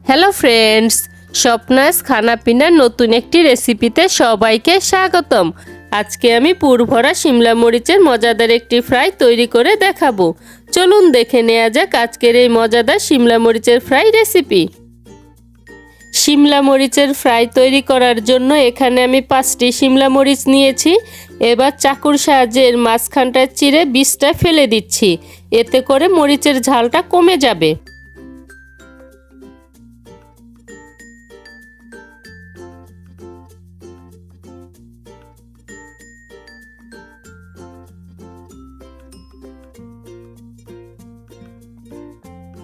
Hello friends, স্বপ্নাস খানাপিনার নতুন একটি রেসিপিতে সবাইকে স্বাগতম। আজকে আমি পুরভরা শিমলা মরিচের মজাদার একটি ফ্রাই তৈরি করে দেখাবো। চলুন দেখে নেওয়া যাক আজকের এই মজাদার শিমলা মরিচের ফ্রাই রেসিপি। শিমলা মরিচের ফ্রাই তৈরি করার জন্য এখানে আমি 5টি শিমলা মরিচ নিয়েছি। এবার চাকুর সাহায্যে এর মাঝখানটা চিরে বীজটা ফেলে দিচ্ছি, এতে করে মরিচের ঝালটা কমে যাবে।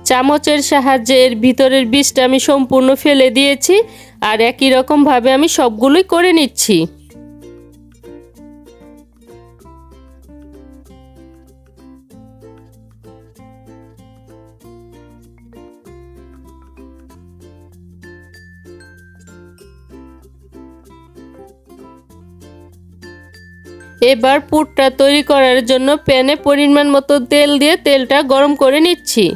চামচের সাহায্যে এর ভিতরের বীজটা আমি সম্পূর্ণ ফেলে দিয়েছি, আর একই রকম ভাবে আমি সবগুলোই করে নিচ্ছি। এবার পুরটা তৈরি করার জন্য প্যানে পরিমাণ মতো তেল দিয়ে তেলটা গরম করে নিচ্ছি।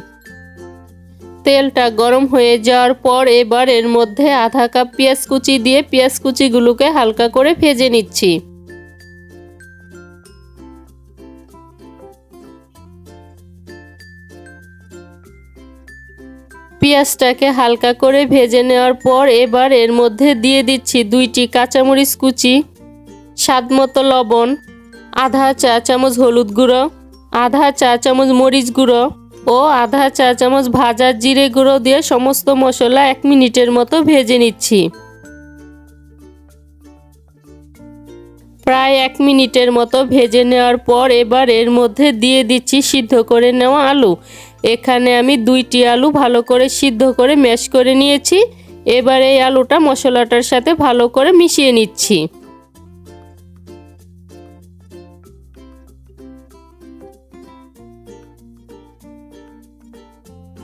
তেলটা গরম হয়ে যাওয়ার পর এবার এর মধ্যে আধা কাপ পেঁয়াজ কুচি দিয়ে পেঁয়াজ কুচিগুলোকে হালকা করে ভেজে নিচ্ছি। পেঁয়াজটাকে হালকা করে ভেজে নেওয়ার পর এবার এর মধ্যে দিয়ে দিচ্ছি 2টি কাঁচামরিচ কুচি, স্বাদমতো লবণ, আধা চা চামচ হলুদ গুঁড়ো, আধা চা চামচ মরিচ গুঁড়ো ও আধা চা চামচ ভাজা জিরে গুঁড়ো দিয়ে সমস্ত মশলা 1 মিনিটের মতো ভেজে নিচ্ছি। প্রায় 1 মিনিটের মতো ভেজে নেওয়ার পর এবার এর মধ্যে দিয়ে দিচ্ছি সিদ্ধ করে নেওয়া আলু। এখানে আমি 2টি আলু ভালো করে সিদ্ধ করে ম্যাশ করে নিয়েছি। এবার এই আলুটা মশলাটার সাথে ভালো করে মিশিয়ে নিচ্ছি।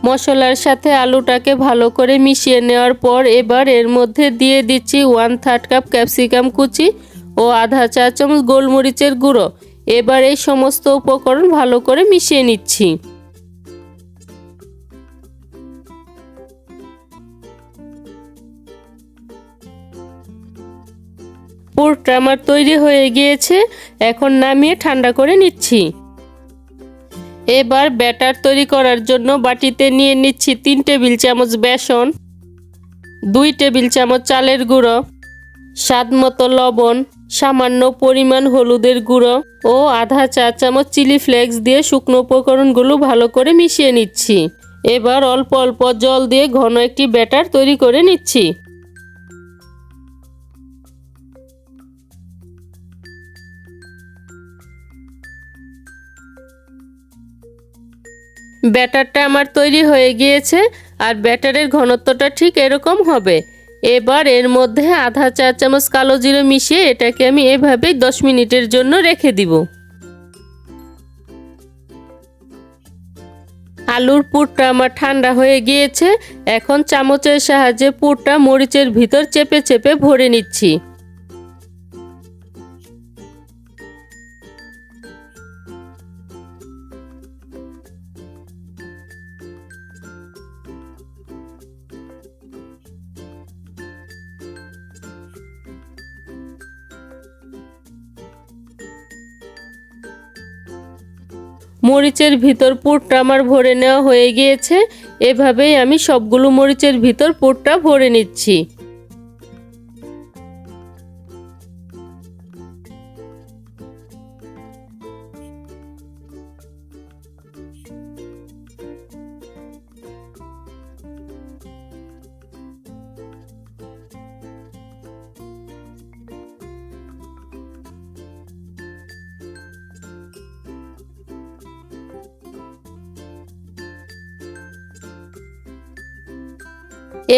মশলার সাথে আলুটাকে ভালো করে মিশিয়ে নেওয়ার পর এবার এর মধ্যে দিয়ে দিচ্ছি 1/3 কাপ ক্যাপসিকাম কুচি ও আধা চা চামচ গোলমরিচের গুঁড়ো। এবার এই সমস্ত উপকরণ ভালো করে মিশিয়ে নিচ্ছি। পুরটা আমার তৈরি হয়ে গিয়েছে, এখন নামিয়ে ঠান্ডা করে নিচ্ছি। এবার ব্যাটার তৈরি করার জন্য বাটিতে নিয়ে নিচ্ছি 3 টেবিল চামচ বেসন, 2 টেবিল চামচ চালের গুঁড়ো, স্বাদমতো লবণ, সামান্য পরিমাণ হলুদের গুঁড়ো ও আধা চা চামচ চিলি ফ্লেক্স দিয়ে শুকনো উপকরণগুলো ভালো করে মিশিয়ে নিচ্ছি। এবার অল্প অল্প জল দিয়ে ঘন একটি ব্যাটার তৈরি করে নিচ্ছি। ব্যাটারটা আমার তৈরি হয়ে গিয়েছে, আর ব্যাটারের ঘনত্বটা ঠিক এরকম হবে। এবার এর মধ্যে আধা চা চামচ কালো জিরে মিশিয়ে এটাকে আমি এভাবেই 10 মিনিটের জন্য রেখে দিব। আলুর পুরটা আমার ঠান্ডা হয়ে গিয়েছে, এখন চামচের সাহায্যে পুরটা মরিচের ভিতর চেপে চেপে ভরে নিচ্ছি। মরিচের ভিতর পুরটা আমার ভরে নেওয়া হয়ে গিয়েছে। এভাবেই আমি সবগুলো মরিচের ভিতর পুরটা ভরে নিচ্ছি।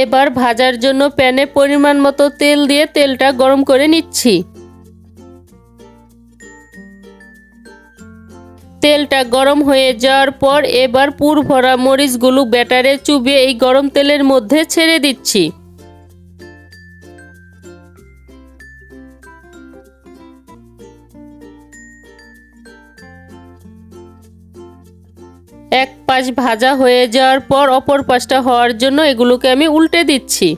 এবার ভাজার জন্য প্যানে পরিমাণ মতো তেল দিয়ে তেলটা গরম করে নিচ্ছি। তেলটা গরম হয়ে যাওয়ার পর এবার পুর ভরা মরিচগুলো ব্যাটারে চুবিয়ে এই গরম তেলের মধ্যে ছেড়ে দিচ্ছি। এক পাশ ভাজা হয়ে যাওয়ার পর অপর পাশটা হওয়ার জন্য এগুলোকে আমি উল্টে দিচ্ছি।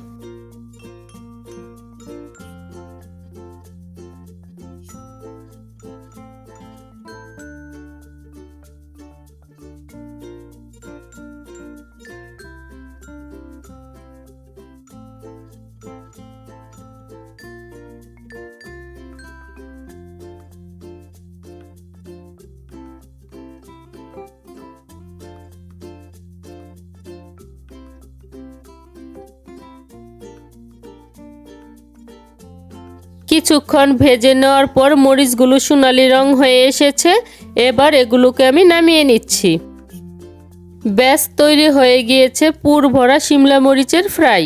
কিছুক্ষণ ভেজে নেওয়ার পর মরিচগুলো সোনালি রং হয়ে এসেছে। এবার এগুলোকে আমি নামিয়ে নিচ্ছি। ব্যাস তৈরি হয়ে গিয়েছে পুর ভরা শিমলা মরিচের ফ্রাই।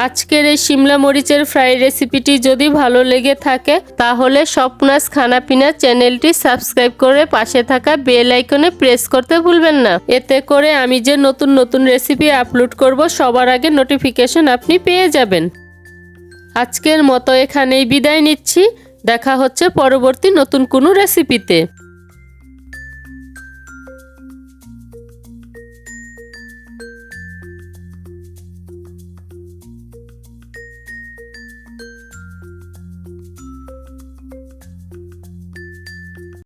আজকের এই শিমলা মরিচের ফ্রাই রেসিপিটি যদি ভালো লেগে থাকে তাহলে স্বপ্নাস খানাপিনা চ্যানেলটি সাবস্ক্রাইব করে পাশে থাকা বেল আইকনে প্রেস করতে ভুলবেন না। এতে করে আমি যে নতুন নতুন রেসিপি আপলোড করব সবার আগে নোটিফিকেশন আপনি পেয়ে যাবেন। আজকের মতো এখানেই বিদায় নিচ্ছি। দেখা হচ্ছে পরবর্তী নতুন কোনো রেসিপিতে।